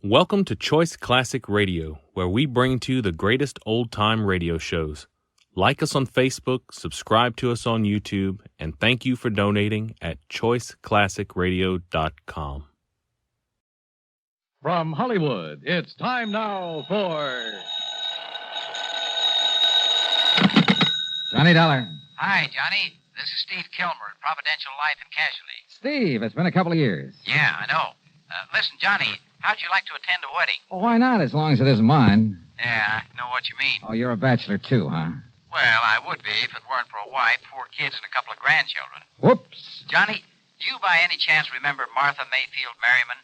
Welcome to Choice Classic Radio, where we bring to you the greatest old-time radio shows. Like us on Facebook, subscribe to us on YouTube, and thank you for donating at choiceclassicradio.com. From Hollywood, it's time now for... Johnny Dollar. Hi, Johnny. This is Steve Kilmer at Providential Life and Casualty. Steve, it's been a couple of years. Yeah, I know. Listen, Johnny, how'd you like to attend a wedding? Well, why not, as long as it isn't mine? Yeah, I know what you mean. Oh, you're a bachelor, too, huh? Well, I would be if it weren't for a wife, 4 kids, and a couple of grandchildren. Whoops. Johnny, do you by any chance remember Martha Mayfield Merriman?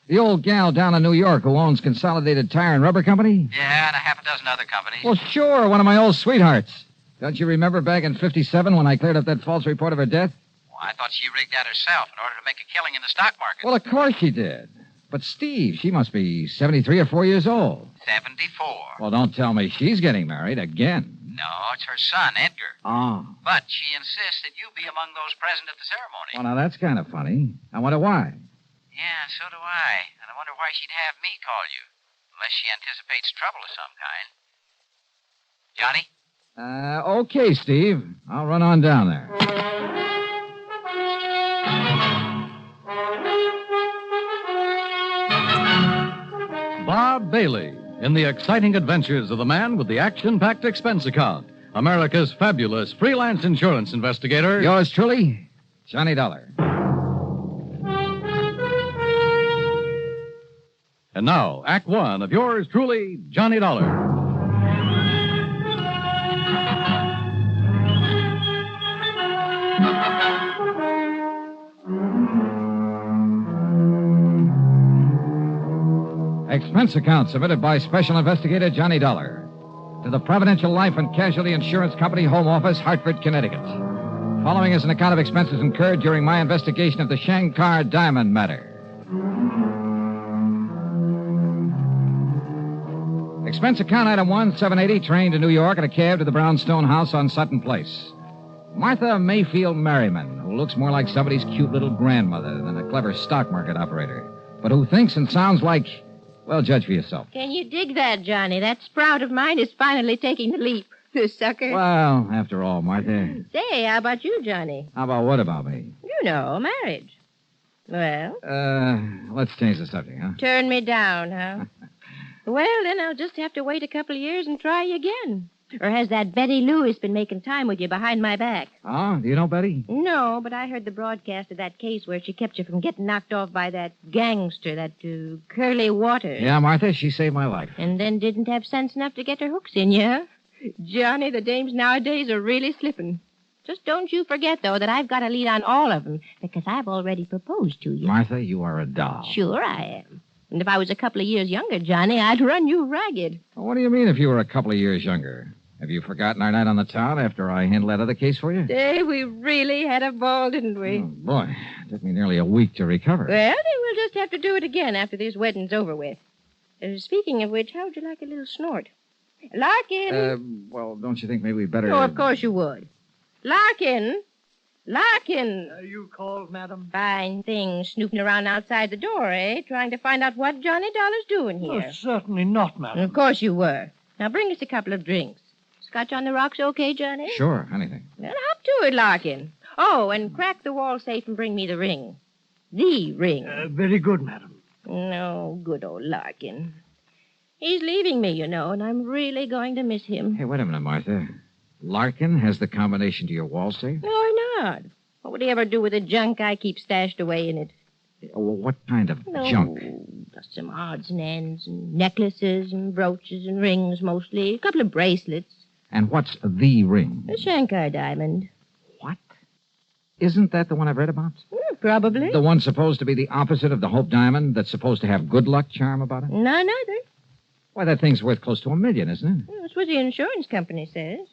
The old gal down in New York who owns Consolidated Tire and Rubber Company? Yeah, and a half a dozen other companies. Well, sure, one of my old sweethearts. Don't you remember back in '57 when I cleared up that false report of her death? Well, I thought she rigged that herself in order to make a killing in the stock market. Well, of course she did. But, Steve, she must be 73 or 4 years old. 74. Well, don't tell me she's getting married again. No, it's her son, Edgar. Oh. But she insists that you be among those present at the ceremony. Well, now, that's kind of funny. I wonder why. Yeah, so do I. And I wonder why she'd have me call you. Unless she anticipates trouble of some kind. Johnny? Okay, Steve. I'll run on down there. Bob Bailey in the exciting adventures of the man with the action-packed expense account, America's fabulous freelance insurance investigator. Yours truly, Johnny Dollar. And now, Act One of yours truly, Johnny Dollar. Expense account submitted by Special Investigator Johnny Dollar to the Providential Life and Casualty Insurance Company, Home Office, Hartford, Connecticut. Following is an account of expenses incurred during my investigation of the Shanker Diamond Matter. Expense account item 1, $780, train to New York and a cab to the Brownstone House on Sutton Place. Martha Mayfield Merriman, who looks more like somebody's cute little grandmother than a clever stock market operator, but who thinks and sounds like... Well, judge for yourself. Can you dig that, Johnny? That sprout of mine is finally taking the leap. The sucker. Well, after all, Martha. Say, how about you, Johnny? How about what about me? You know, marriage. Well? Let's change the subject, huh? Turn me down, huh? Well, then I'll just have to wait a couple of years and try you again. Or has that Betty Lewis been making time with you behind my back? Oh, do you know Betty? No, but I heard the broadcast of that case where she kept you from getting knocked off by that gangster, that Curly Waters. Yeah, Martha, she saved my life. And then didn't have sense enough to get her hooks in you, huh? Johnny, the dames nowadays are really slipping. Just don't you forget, though, that I've got a lead on all of them, because I've already proposed to you. Martha, you are a doll. Sure I am. And if I was a couple of years younger, Johnny, I'd run you ragged. Well, what do you mean if you were a couple of years younger? Have you forgotten our night on the town after I handled that other case for you? Say, we really had a ball, didn't we? Oh, boy. It took me nearly a week to recover. Well, then we'll just have to do it again after this wedding's over with. Speaking of which, how would you like a little snort? Larkin! Well, don't you think maybe we'd better... Oh, of course you would. Larkin! Larkin! You called, madam? Fine thing, snooping around outside the door, eh? Trying to find out what Johnny Dollar's doing here. Oh, certainly not, madam. Of course you were. Now bring us a couple of drinks. Scotch on the rocks okay, Johnny? Sure, anything. Well, hop to it, Larkin. Oh, and crack the wall safe and bring me the ring. The ring. Very good, madam. No, good old Larkin. He's leaving me, you know, and I'm really going to miss him. Hey, wait a minute, Martha. Larkin has the combination to your wall safe? No, why not? What would he ever do with the junk I keep stashed away in it? Well, what kind of junk? Just some odds and ends, and necklaces and brooches and rings, mostly. A couple of bracelets. And what's the ring? A Shanker Diamond. What? Isn't that the one I've read about? Probably. The one supposed to be the opposite of the Hope Diamond that's supposed to have good luck charm about it? None other. Why, that thing's worth close to $1 million, isn't it? That's what the insurance company says.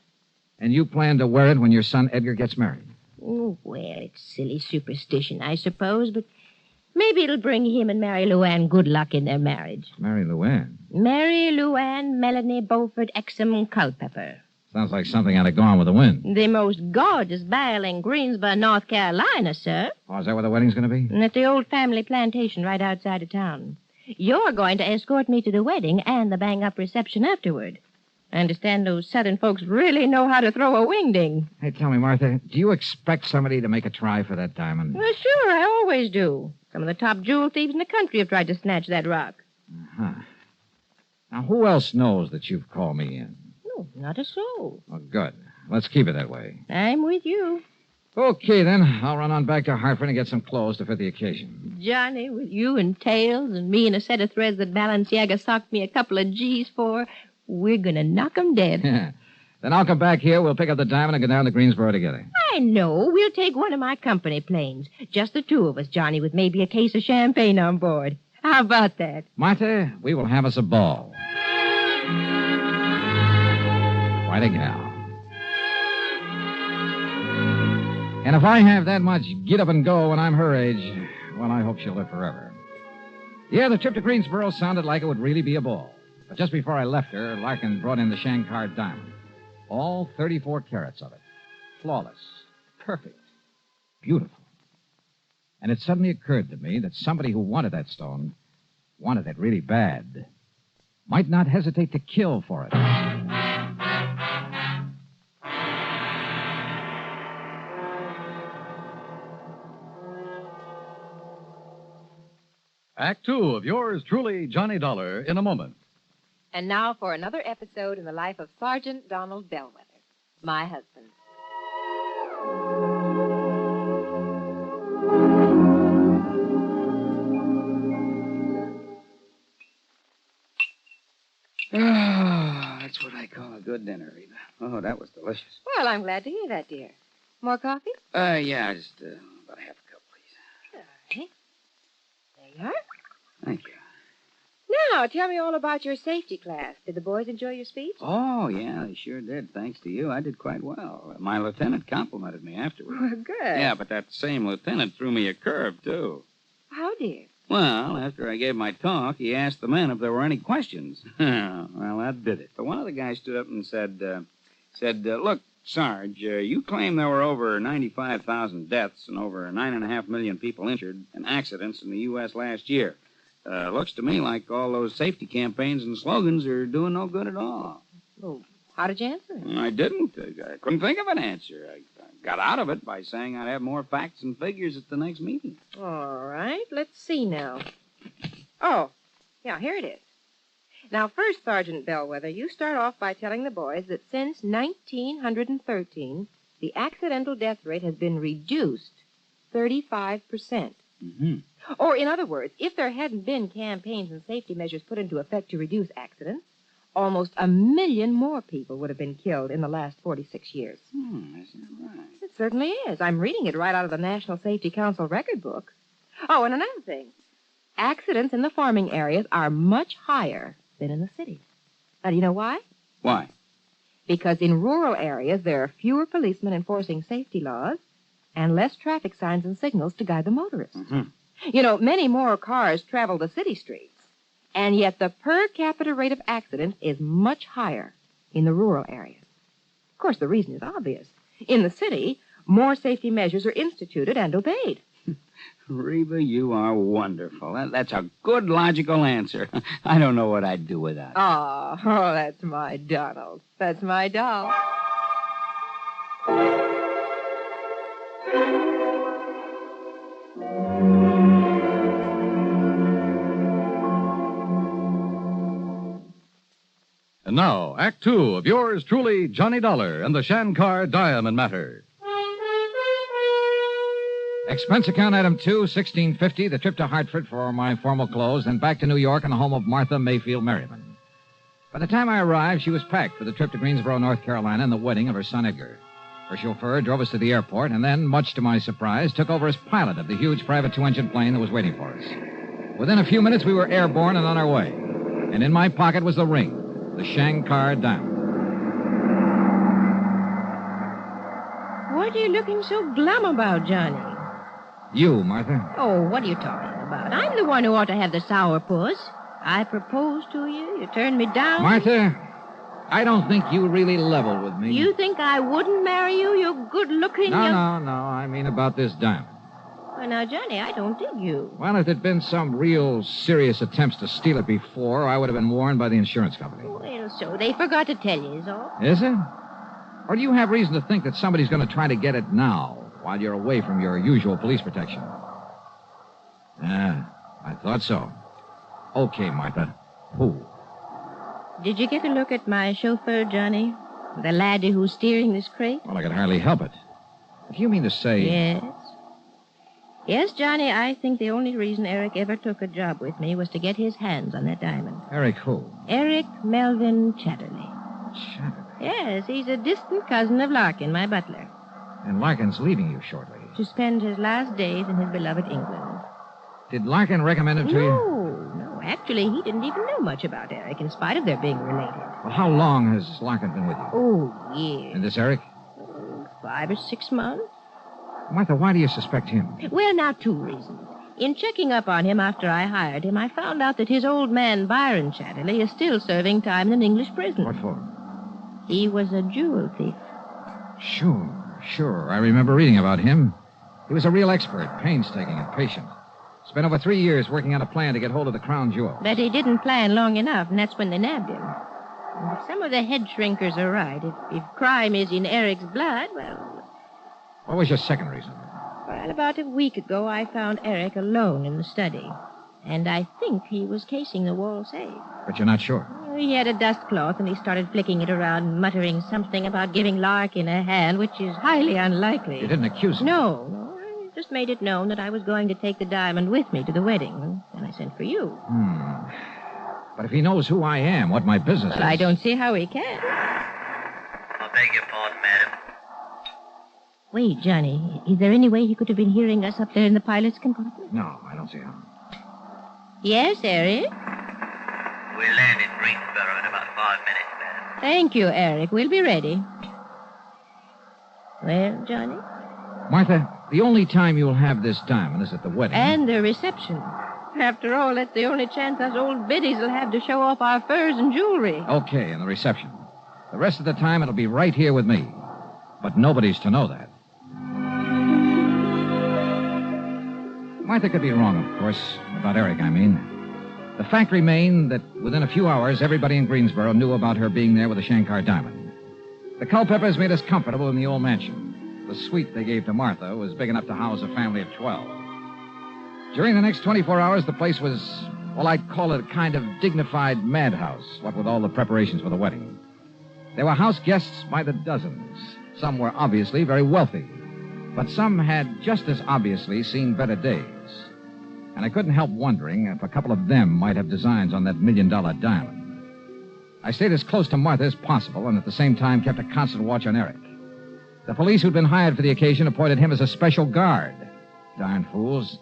And you plan to wear it when your son Edgar gets married? Well, it's silly superstition, I suppose, but maybe it'll bring him and Mary Luann good luck in their marriage. Mary Luann? Mary Luann Melanie Beaufort Exum Culpepper. Sounds like something out of Gone with the Wind. The most gorgeous belle in Greensboro, North Carolina, sir. Oh, is that where the wedding's going to be? And at the old family plantation right outside of town. You're going to escort me to the wedding and the bang-up reception afterward. I understand those Southern folks really know how to throw a wingding. Hey, tell me, Martha, do you expect somebody to make a try for that diamond? Well, sure, I always do. Some of the top jewel thieves in the country have tried to snatch that rock. Uh-huh. Now, who else knows that you've called me in? No, not a soul. Well, good. Let's keep it that way. I'm with you. Okay, then. I'll run on back to Hartford and get some clothes to fit the occasion. Johnny, with you and tails and me and a set of threads that Balenciaga socked me a couple of G's for, we're going to knock 'em dead. Then I'll come back here. We'll pick up the diamond and go down to Greensboro together. I know. We'll take one of my company planes. Just the two of us, Johnny, with maybe a case of champagne on board. How about that? Martha, we will have us a ball. Quite a gal. And if I have that much get up and go when I'm her age, well, I hope she'll live forever. Yeah, the trip to Greensboro sounded like it would really be a ball. But just before I left her, Larkin brought in the Shankar Diamond. All 34 carats of it. Flawless. Perfect. Beautiful. And it suddenly occurred to me that somebody who wanted that stone, wanted it really bad, might not hesitate to kill for it. Act two of yours truly, Johnny Dollar, in a moment. And now for another episode in the life of Sergeant Donald Bellwether, my husband. Oh, that's what I call a good dinner, Rita. Oh, that was delicious. Well, I'm glad to hear that, dear. More coffee? Yeah, just about a half a cup, please. All right. There you are. Thank you. Now, tell me all about your safety class. Did the boys enjoy your speech? Oh, yeah, they sure did. Thanks to you, I did quite well. My lieutenant complimented me afterward. Well, good. Yeah, but that same lieutenant threw me a curve, too. How, dear? Well, after I gave my talk, he asked the men if there were any questions. Well, that did it. But one of the guys stood up and said, look, Sarge, you claim there were over 95,000 deaths and over 9.5 million people injured in accidents in the U.S. last year. Looks to me like all those safety campaigns and slogans are doing no good at all. Well, how did you answer it? I didn't. I couldn't think of an answer. I got out of it by saying I'd have more facts and figures at the next meeting. All right, let's see now. Oh, yeah, here it is. Now, first, Sergeant Bellwether, you start off by telling the boys that since 1913, the accidental death rate has been reduced 35%. Mm-hmm. Or, in other words, if there hadn't been campaigns and safety measures put into effect to reduce accidents, almost 1 million more people would have been killed in the last 46 years. Isn't that right? It certainly is. I'm reading it right out of the National Safety Council record book. Oh, and another thing. Accidents in the farming areas are much higher than in the cities. Now, do you know why? Why? Because in rural areas, there are fewer policemen enforcing safety laws and less traffic signs and signals to guide the motorists. Mm-hmm. You know, many more cars travel the city streets, and yet the per capita rate of accidents is much higher in the rural areas. Of course, the reason is obvious. In the city, more safety measures are instituted and obeyed. Reba, you are wonderful. That's a good, logical answer. I don't know what I'd do without it. Oh, that's my Donald. That's my doll. And now, Act two of yours truly, Johnny Dollar and the Shanker Diamond Matter. Expense account item 2, $16.50, the trip to Hartford for my formal clothes, then back to New York and the home of Martha Mayfield Merriman. By the time I arrived, she was packed for the trip to Greensboro, North Carolina, and the wedding of her son Edgar. Her chauffeur drove us to the airport and then, much to my surprise, took over as pilot of the huge private 2-engine plane that was waiting for us. Within a few minutes, we were airborne and on our way. And in my pocket was the ring, the Shankar Diamond. What are you looking so glum about, Johnny? You, Martha. Oh, what are you talking about? I'm the one who ought to have the sourpuss. I proposed to you. You turned me down. Martha, I don't think you really level with me. You think I wouldn't marry you? You're good-looking. No. I mean about this diamond. Well, now, Johnny, I don't dig you. Well, if there'd been some real serious attempts to steal it before, I would have been warned by the insurance company. Well, so they forgot to tell you, is all. Is it? Or do you have reason to think that somebody's going to try to get it now while you're away from your usual police protection? Yeah, I thought so. Okay, Martha. Who? Did you get a look at my chauffeur, Johnny? The laddie who's steering this crate? Well, I could hardly help it. If you mean to say... Yes. Yes, Johnny, I think the only reason Eric ever took a job with me was to get his hands on that diamond. Eric who? Eric Melvin Chatterley. Shanker. Yes, he's a distant cousin of Larkin, my butler, And Larkin's leaving you shortly. to spend his last days in his beloved England. Did Larkin recommend him to you? No. Actually, he didn't even know much about Eric, in spite of their being related. Well, how long has Larkin been with you? Oh, years. And this Eric? 5 or 6 months. Martha, why do you suspect him? Well, now, 2 reasons. In checking up on him after I hired him, I found out that his old man, Byron Chatterley, is still serving time in an English prison. What for? He was a jewel thief. Sure. I remember reading about him. He was a real expert, painstaking and patient. Spent over 3 years working on a plan to get hold of the crown jewel. But he didn't plan long enough, and that's when they nabbed him. And if some of the head shrinkers are right, if crime is in Eric's blood, well, What was your second reason? about a week ago, I found Eric alone in the study. And I think he was casing the wall safe. But you're not sure. He had a dust cloth, and he started flicking it around, muttering something about giving Larkin a hand, which is highly unlikely. You didn't accuse him. No. I just made it known that I was going to take the diamond with me to the wedding, and I sent for you. But if he knows who I am, what my business is... I don't see how he can. I beg your pardon, madam. Wait, Johnny, is there any way he could have been hearing us up there in the pilot's compartment? No, I don't see how. Yes, Eric? We'll land in Greensboro in about 5 minutes, madam. Thank you, Eric. We'll be ready. Well, Johnny? Martha, the only time you'll have this diamond is at the wedding. And the reception. After all, that's the only chance us old biddies will have to show off our furs and jewelry. Okay, and the reception. The rest of the time, it'll be right here with me. But nobody's to know that. Martha could be wrong, of course. About Eric, I mean. The fact remained that within a few hours, everybody in Greensboro knew about her being there with the Shanker Diamond. The Culpeppers made us comfortable in the old mansion. The suite they gave to Martha was big enough to house a family of 12. During the next 24 hours, the place was, well, I'd call it a kind of dignified madhouse, what with all the preparations for the wedding. There were house guests by the dozens. Some were obviously very wealthy, but some had just as obviously seen better days. And I couldn't help wondering if a couple of them might have designs on that $1 million diamond. I stayed as close to Martha as possible and at the same time kept a constant watch on Eric. The police who'd been hired for the occasion appointed him as a special guard. Darn fools.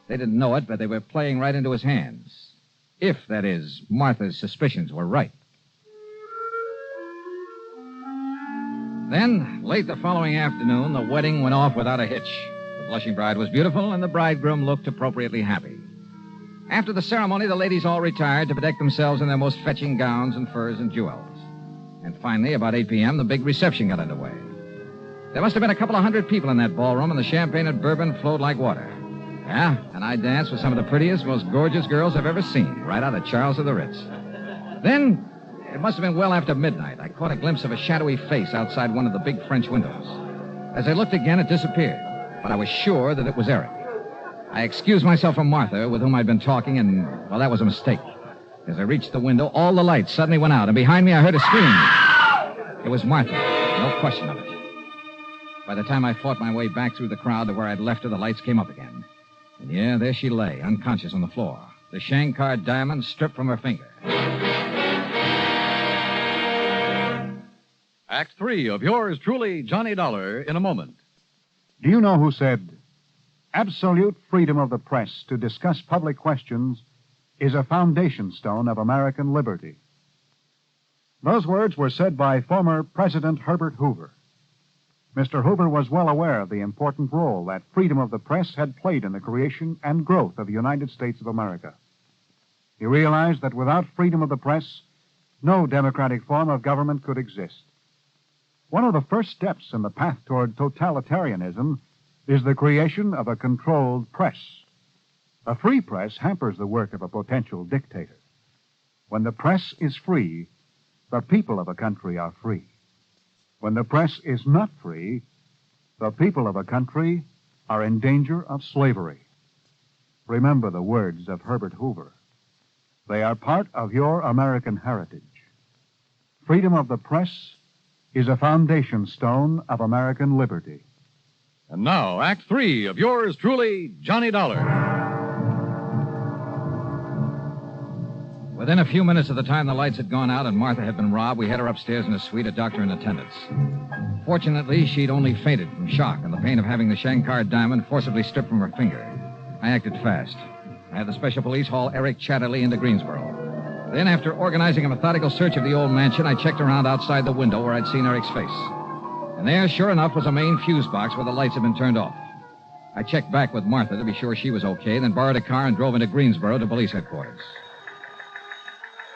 They didn't know it, but they were playing right into his hands. If, that is, Martha's suspicions were right. Then, late the following afternoon, the wedding went off without a hitch. The blushing bride was beautiful, and the bridegroom looked appropriately happy. After the ceremony, the ladies all retired to bedeck themselves in their most fetching gowns and furs and jewels. And finally, about 8 p.m., the big reception got underway. There must have been a couple of hundred people in that ballroom, and the champagne and bourbon flowed like water. Yeah, and I danced with some of the prettiest, most gorgeous girls I've ever seen, right out of Charles of the Ritz. Then, it must have been well after midnight. I caught a glimpse of a shadowy face outside one of the big French windows. As I looked again, it disappeared, but I was sure that it was Eric. I excused myself from Martha, with whom I'd been talking, and, well, that was a mistake. As I reached the window, all the lights suddenly went out, and behind me I heard a scream. It was Martha, no question of it. By the time I fought my way back through the crowd to where I'd left her, the lights came up again. And yeah, there she lay, unconscious on the floor. The Shankar diamond stripped from her finger. Act 3 of yours truly, Johnny Dollar, in a moment. Do you know who said, absolute freedom of the press to discuss public questions is a foundation stone of American liberty? Those words were said by former President Herbert Hoover. Mr. Hoover was well aware of the important role that freedom of the press had played in the creation and growth of the United States of America. He realized that without freedom of the press, no democratic form of government could exist. One of the first steps in the path toward totalitarianism is the creation of a controlled press. A free press hampers the work of a potential dictator. When the press is free, the people of a country are free. When the press is not free, the people of a country are in danger of slavery. Remember the words of Herbert Hoover. They are part of your American heritage. Freedom of the press is a foundation stone of American liberty. And now, Act 3 of yours truly, Johnny Dollar. Within a few minutes of the time the lights had gone out and Martha had been robbed, we had her upstairs in a suite, a doctor in attendance. Fortunately, she'd only fainted from shock and the pain of having the Shankar diamond forcibly stripped from her finger. I acted fast. I had the special police haul Eric Chatterley into Greensboro. Then, after organizing a methodical search of the old mansion, I checked around outside the window where I'd seen Eric's face. And there, sure enough, was a main fuse box where the lights had been turned off. I checked back with Martha to be sure she was okay, then borrowed a car and drove into Greensboro to police headquarters.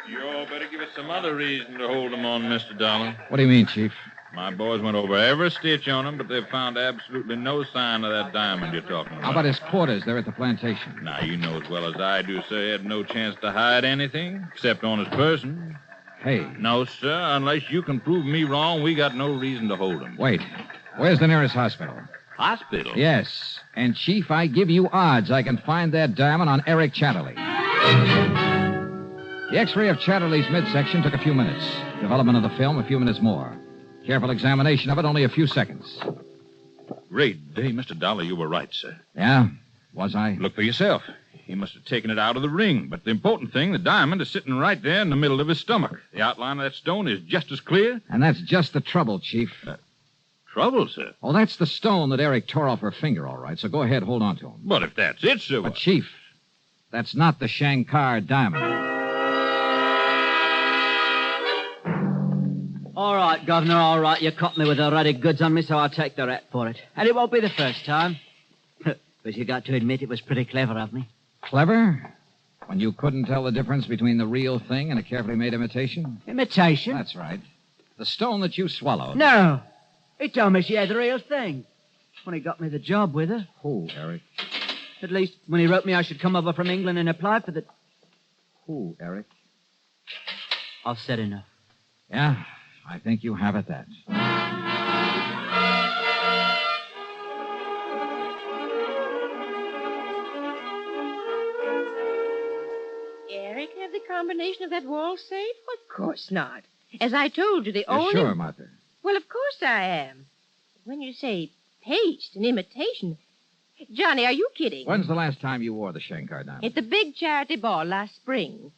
You all better give us some other reason to hold them on, Mr. Dollar. What do you mean, Chief? My boys went over every stitch on him, but they've found absolutely no sign of that diamond you're talking about. How about his quarters there at the plantation? Now, you know as well as I do, sir, he had no chance to hide anything, except on his person. Hey. No, sir, unless you can prove me wrong, we got no reason to hold him. Wait. Where's the nearest hospital? Hospital? Yes. And, Chief, I give you odds I can find that diamond on Eric Chatterley. The X-ray of Chatterley's midsection took a few minutes. Development of the film, a few minutes more. Careful examination of it, only a few seconds. Great day, Mr. Dollar. You were right, sir. Yeah? Was I? Look for yourself. He must have taken it out of the ring. But the important thing, the diamond is sitting right there in the middle of his stomach. The outline of that stone is just as clear. And that's just the trouble, Chief. Trouble, sir? Oh, that's the stone that Eric tore off her finger, all right. So go ahead, hold on to him. But if that's it, sir... But, Chief, that's not the Shankar diamond. All right, Governor, all right. You caught me with the ready goods on me, so I'll take the rap for it. And it won't be the first time. But you got to admit it was pretty clever of me. Clever? When you couldn't tell the difference between the real thing and a carefully made imitation? Imitation? That's right. The stone that you swallowed. No. He told me she had the real thing. When he got me the job with her. Who, Eric? At least when he wrote me I should come over from England and apply for the... Who, Eric? I've said enough. Yeah, I think you have it that. Eric have the combination of that wall safe? Of course not. As I told you, the You're only... sure, Martha? Well, of course I am. When you say paste and imitation... Johnny, are you kidding? When's the last time you wore the Shankar diamond? At the big charity ball last spring.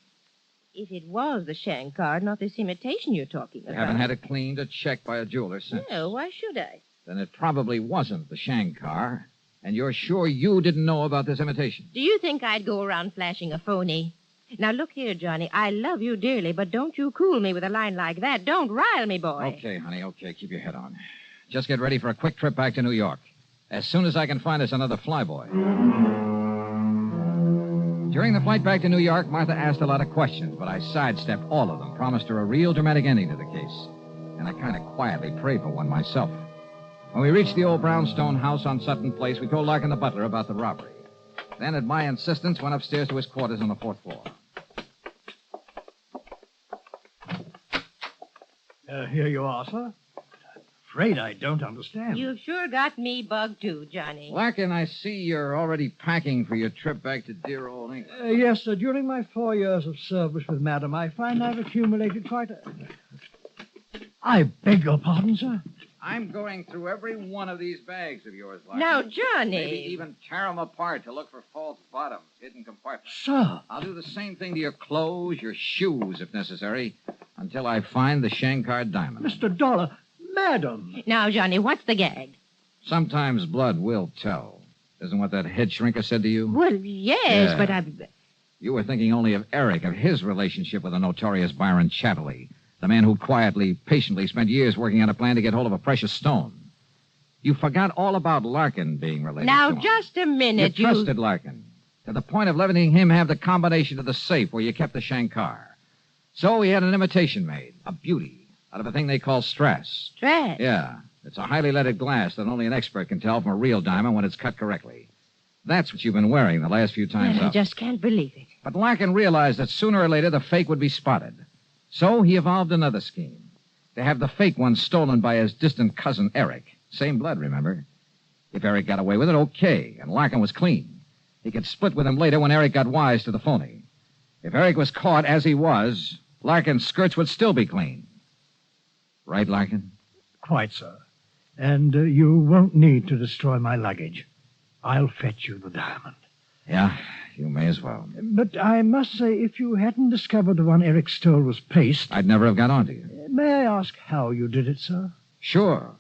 If it was the Shankar, not this imitation you're talking about. You haven't had it cleaned or checked by a jeweler since. No, why should I? Then it probably wasn't the Shankar. And you're sure you didn't know about this imitation? Do you think I'd go around flashing a phony? Now, look here, Johnny. I love you dearly, but don't you cool me with a line like that. Don't rile me, boy. Okay, honey, okay. Keep your head on. Just get ready for a quick trip back to New York. As soon as I can find us another flyboy. During the flight back to New York, Martha asked a lot of questions, but I sidestepped all of them, promised her a real dramatic ending to the case. And I kind of quietly prayed for one myself. When we reached the old brownstone house on Sutton Place, we told Larkin the butler about the robbery. Then, at my insistence, went upstairs to his quarters on the 4th floor. Here you are, sir. Afraid I don't understand. You've sure got me bugged, too, Johnny. Larkin, I see you're already packing for your trip back to dear old England. Yes, sir. During my 4 years of service with Madam, I find I've accumulated quite a... I beg your pardon, sir. I'm going through every one of these bags of yours, Larkin. Now, Johnny. Maybe even tear them apart to look for false bottoms, hidden compartments. Sir. I'll do the same thing to your clothes, your shoes, if necessary, until I find the Shankar diamond. Mr. Dollar, Madam. Now, Johnny, what's the gag? Sometimes blood will tell. Isn't what that head shrinker said to you? Well, yes, Yeah. but I... You were thinking only of Eric, of his relationship with the notorious Byron Chatterley, the man who quietly, patiently spent years working on a plan to get hold of a precious stone. You forgot all about Larkin being related Now, to him. just a minute, You trusted Larkin, to the point of letting him have the combination to the safe where you kept the Shankar. So he had an imitation made, a beauty, out of a thing they call strass. Strass? Yeah. It's a highly leaded glass that only an expert can tell from a real diamond when it's cut correctly. That's what you've been wearing the last few times Well, I up. just can't believe it. But Larkin realized that sooner or later the fake would be spotted. So he evolved another scheme. To have the fake one stolen by his distant cousin, Eric. Same blood, remember? If Eric got away with it, okay, and Larkin was clean. He could split with him later when Eric got wise to the phony. If Eric was caught, as he was, Larkin's skirts would still be clean. Right, Larkin? Quite, sir. And you won't need to destroy my luggage. I'll fetch you the diamond. Yeah, you may as well. But I must say, if you hadn't discovered the one Eric stole was paste... I'd never have got on to you. May I ask how you did it, sir? Sure.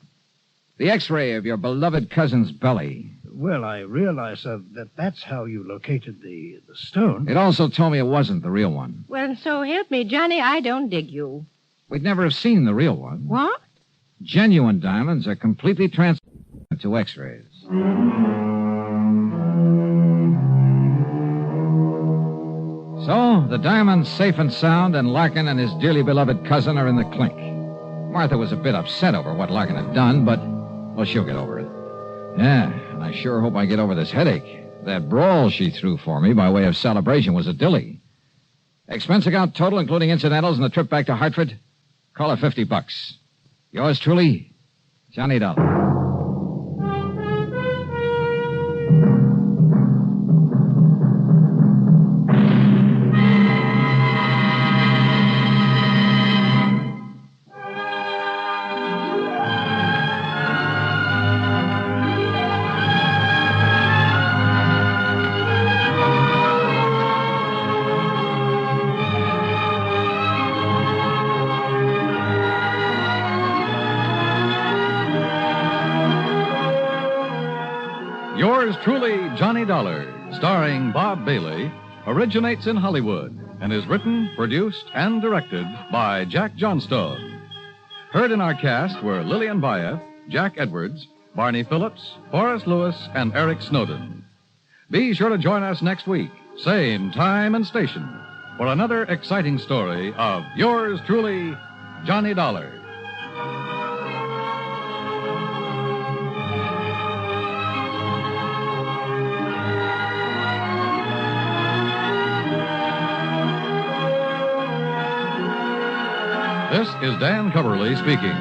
The X-ray of your beloved cousin's belly. Well, I realize, sir, that that's how you located the stone. It also told me it wasn't the real one. Well, so help me, Johnny, I don't dig you. We'd never have seen the real one. What? Genuine diamonds are completely transparent to X-rays. So, the diamond's safe and sound, and Larkin and his dearly beloved cousin are in the clink. Martha was a bit upset over what Larkin had done, but, well, she'll get over it. Yeah, and I sure hope I get over this headache. That brawl she threw for me by way of celebration was a dilly. Expense account total, including incidentals and the trip back to Hartford, call it $50. Yours truly, Johnny Dollar. Yours truly, Johnny Dollar, starring Bob Bailey, originates in Hollywood and is written, produced, and directed by Jack Johnstone. Heard in our cast were Lillian Bayef, Jack Edwards, Barney Phillips, Forrest Lewis, and Eric Snowden. Be sure to join us next week, same time and station, for another exciting story of yours truly, Johnny Dollar. This is Dan Coverly speaking.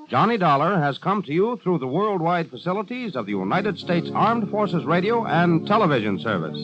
Johnny Dollar has come to you through the worldwide facilities of the United States Armed Forces Radio and Television Service.